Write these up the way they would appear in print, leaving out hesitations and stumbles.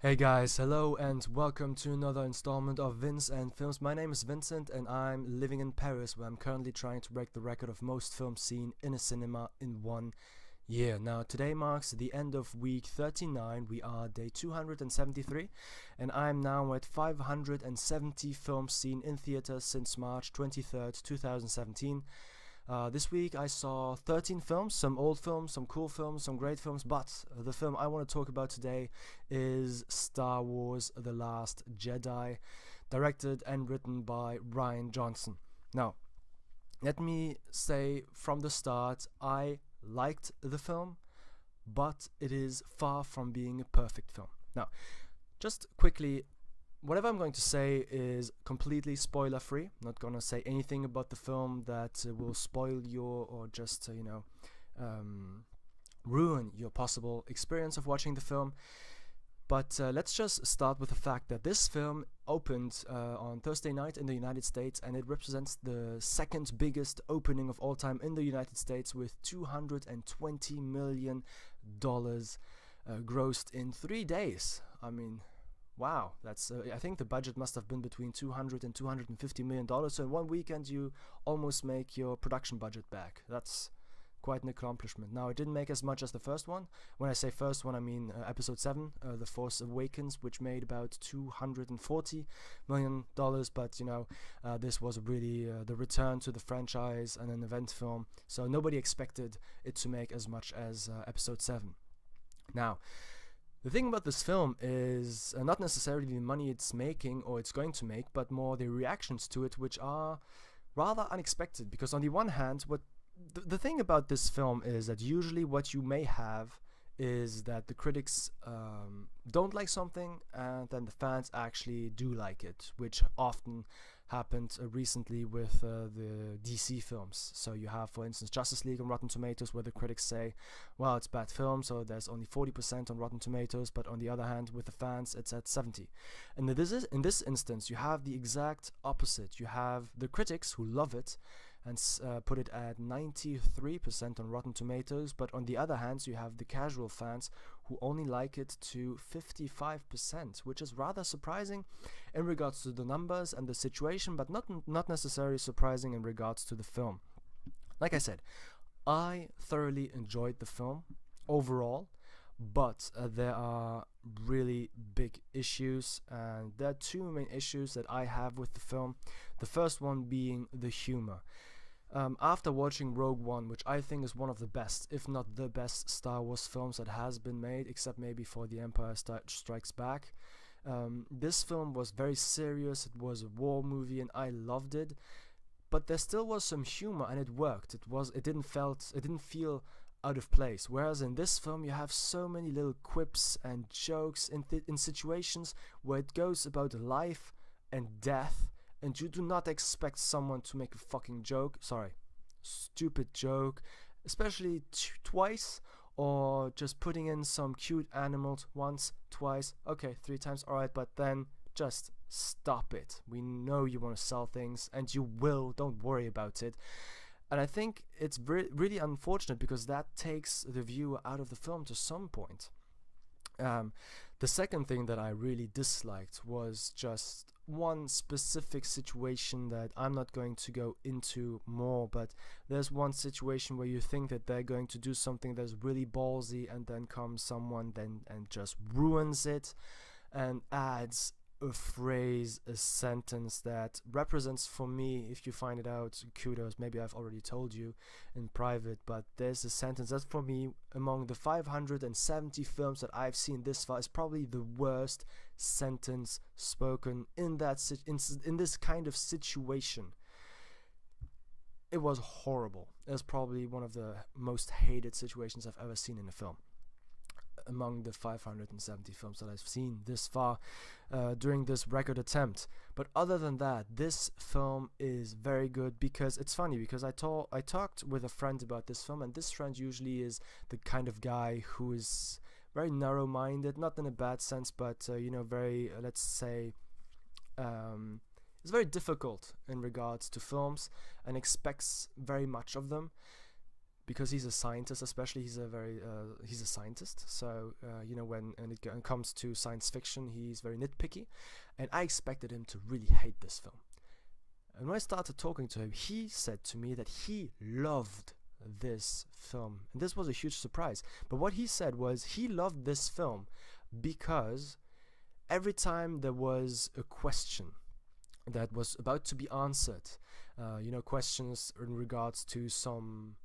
Hey guys, hello and welcome to another installment of Vince and Films. My name is Vincent and I'm living in Paris, where I'm currently trying to break the record of most films seen in a cinema in 1 year. Now, today marks the end of week 39. We are day 273, and I'm now at 570 films seen in theaters since March 23rd, 2017. This week I saw 13 films, some old films, some cool films, some great films, but the film I want to talk about today is Star Wars The Last Jedi, directed and written by Rian Johnson. Now, let me say from the start, I liked the film, but it is far from being a perfect film. Now, just quickly, whatever I'm going to say is completely spoiler free. I'm not gonna say anything about the film that will spoil your or just ruin your possible experience of watching the film. But let's just start with the fact that this film opened on Thursday night in the United States, and it represents the second biggest opening of all time in the United States, with $220 million grossed in 3 days. I mean, wow, that's I think the budget must have been between $200 and $250 million. So in one weekend, you almost make your production budget back. That's quite an accomplishment. Now, it didn't make as much as the first one. When I say first one, I mean Episode 7, The Force Awakens, which made about $240 million. But this was really the return to the franchise and an event film. So nobody expected it to make as much as Episode 7. Now, the thing about this film is not necessarily the money it's making or it's going to make, but more the reactions to it, which are rather unexpected. Because on the one hand, the thing about this film is that usually what you may have is that the critics don't like something, and then the fans actually do like it, which often happened recently with the DC films. So you have, for instance, Justice League on Rotten Tomatoes, where the critics say, well, it's a bad film, so there's only 40% on Rotten Tomatoes, but on the other hand, with the fans, it's at 70. And in this instance, you have the exact opposite. You have the critics who love it and put it at 93% on Rotten Tomatoes, but on the other hand, you have the casual fans who only like it to 55%, which is rather surprising in regards to the numbers and the situation, but not necessarily surprising in regards to the film. Like I said, I thoroughly enjoyed the film overall, but there are really big issues, and there are two main issues that I have with the film. The first one being the humor. After watching Rogue One, which I think is one of the best, if not the best, Star Wars films that has been made, except maybe for The Empire Strikes Back, this film was very serious. It was a war movie, and I loved it. But there still was some humor, and it worked. It didn't feel out of place. Whereas in this film, you have so many little quips and jokes in situations where it goes about life and death, and you do not expect someone to make a fucking stupid joke, especially twice, or just putting in some cute animals once, twice, okay, 3 times, alright, but then just stop it. We know you want to sell things, and you will, don't worry about it. And I think it's really unfortunate, because that takes the viewer out of the film to some point. The second thing that I really disliked was just one specific situation that I'm not going to go into more, but there's one situation where you think that they're going to do something that's really ballsy, and then comes someone and just ruins it and adds a phrase, a sentence that represents, for me, if you find it out, kudos. Maybe I've already told you in private, but there's a sentence that, for me, among the 570 films that I've seen this far, is probably the worst sentence spoken in this kind of situation. It was horrible. It was probably one of the most hated situations I've ever seen in a film among the 570 films that I've seen this far during this record attempt. But other than that, this film is very good, because it's funny, because I talked with a friend about this film, and this friend usually is the kind of guy who is very narrow-minded, not in a bad sense, but very, let's say, it's very difficult in regards to films and expects very much of them. because he's a scientist, especially he's a scientist. So when it comes to science fiction, he's very nitpicky, and I expected him to really hate this film. And when I started talking to him, he said to me that he loved this film, and this was a huge surprise. But what he said was he loved this film because every time there was a question that was about to be answered, questions in regards to some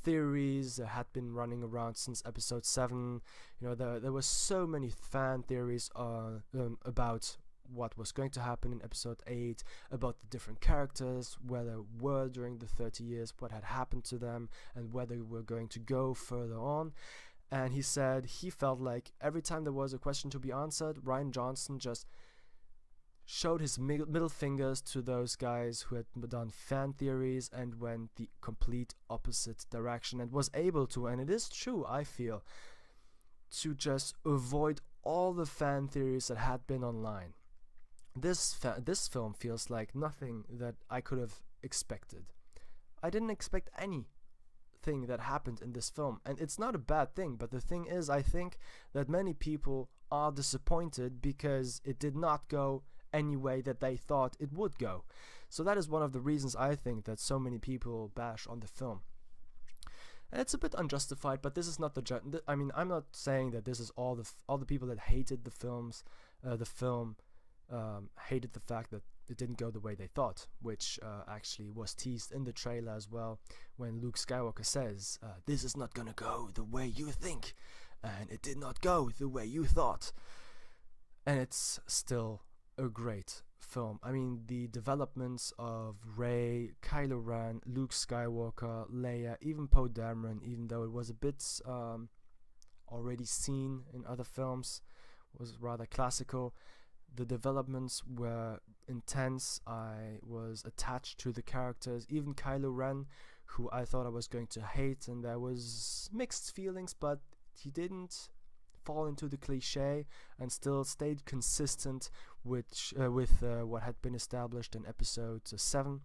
theories that had been running around since episode 7. There were so many fan theories about what was going to happen in episode 8, about the different characters, where they were during the 30 years, what had happened to them, and where they were going to go further on. And he said he felt like every time there was a question to be answered, Rian Johnson just showed his middle fingers to those guys who had done fan theories and went the complete opposite direction, and was able to, and it is true, I feel, to just avoid all the fan theories that had been online. This film feels like nothing that I could have expected. I didn't expect anything that happened in this film, and it's not a bad thing, but the thing is, I think that many people are disappointed because it did not go any way that they thought it would go. So that is one of the reasons I think that so many people bash on the film. And it's a bit unjustified, but this is not I'm not saying that this is all the people that hated the film hated the fact that it didn't go the way they thought, which actually was teased in the trailer as well, when Luke Skywalker says, this is not gonna go the way you think, and it did not go the way you thought. And it's still a great film. I mean, the developments of Rey, Kylo Ren, Luke Skywalker, Leia, even Poe Dameron, even though it was a bit already seen in other films, was rather classical. The developments were intense. I was attached to the characters, even Kylo Ren, who I thought I was going to hate, and there was mixed feelings, but he didn't fall into the cliche and still stayed consistent with what had been established in episode 7.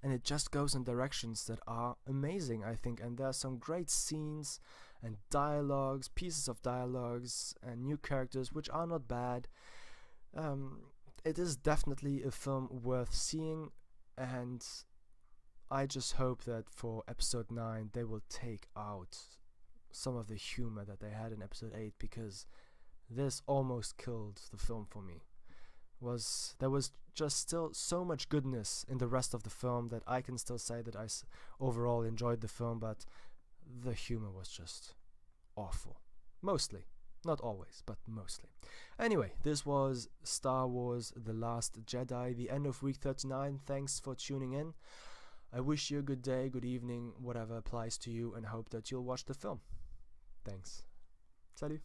And it just goes in directions that are amazing, I think, and there are some great scenes and dialogues, pieces of dialogues, and new characters which are not bad. It is definitely a film worth seeing, and I just hope that for episode 9 they will take out some of the humor that they had in episode 8, because this almost killed the film for me. There was just still so much goodness in the rest of the film that I can still say that I overall enjoyed the film, but the humor was just awful. Mostly. Not always, but mostly. Anyway, this was Star Wars The Last Jedi, the end of week 39. Thanks for tuning in. I wish you a good day, good evening, whatever applies to you, and hope that you'll watch the film. Thanks. Salut.